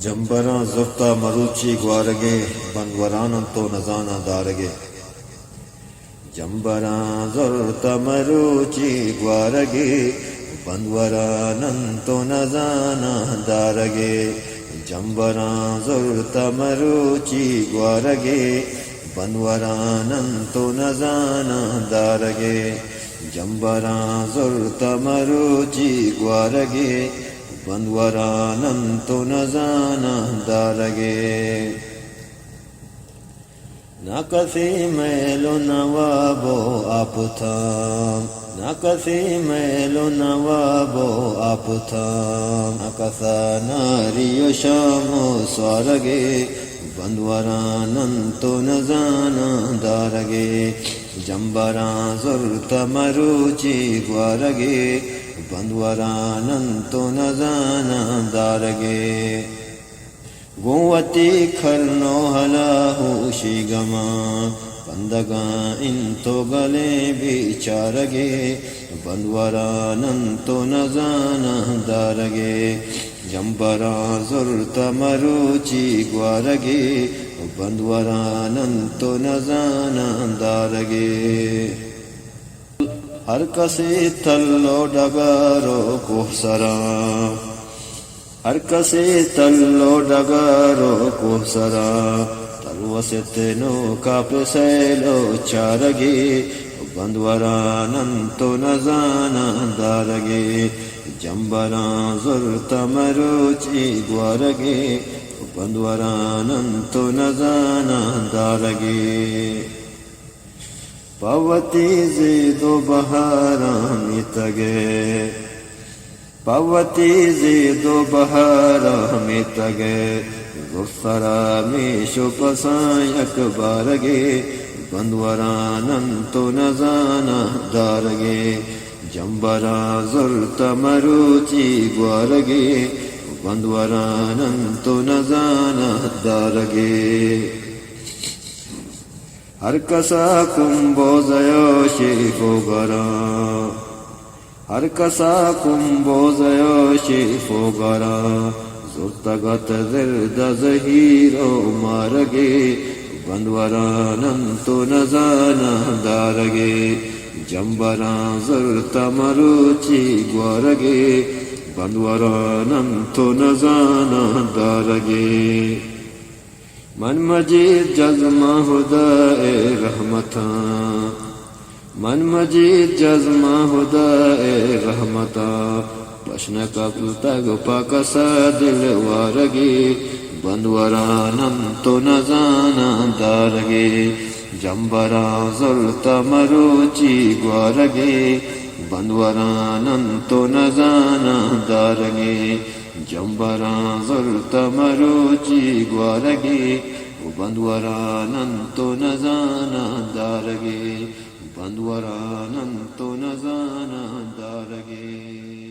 جنبراں زفتہ مروچی گوارگے بنورانم تو نزانہ دارگے جنبراں زفتہ مروچی گوارگے بنورانم تو نزانہ دارگے جنبراں زفتہ مروچی گوارگے بنورانم تو نزانہ دارگے جنبراں زفتہ مروچی گوارگے بندورانم تو نزانہ دارگے نہ کسی میل و نواب و آپ تھا نہ کسی میل و نواب و آپ تھا نہ کسا ناری و شام و سوارگے بندورانم تو نزانہ دارگے جنبراں زرت مروچی گوارگے بندورانم تو نزانہ دارگے گوتی کھرنو ہلا ہوشی گما بندگاں ان تو گلے بیچارگے بندورانم تو نزانہ دارگے جنبراں زرت مروچی گوارگے بندورانم تو نزانہ دارگے ہر کسی تلو ڈگارو کوہ سرا ہر کسی تلو ڈگارو کوہ سرا تلو ستنو کا پسیلو چارگے بندورانم تو نزانہ دارگے جنبراں زرت مروچی گوارگے بندورانم تو نزانہ دارگے پاوتی زید و بہاراں تگے پاوتی زید و بہاراں تگے غفرا میں شو پساں یک بارگے بندورانم تو نزانہ دارگے جنبراں زرت مروچی گوارگے بندورانم تو نزانہ دارگے ہر کسا کمبوزیو شیفو گرا ہر کسا کمبوزیو شیفو گرا زرتگت زرد زہیرو مارگے بندورانم تو نزانہ دارگے جنبراں زرت مروچی گوارگے بندورانم تو نزانہ دارگے من مجید جزمہ خدائے رحمتاں من مجید جزمہ خدائے رحمتاں پشن کپل تگ پاکسا دل وارگے بندورانم تو نزانہ دارگے جنبراں زرت مروچی گوارگے بندورانم تو نزانہ دارگے جنبراں زرت مروچی گوارگے بندورانم تو نزانہ دارگے بندورانم تو نزانہ دارگے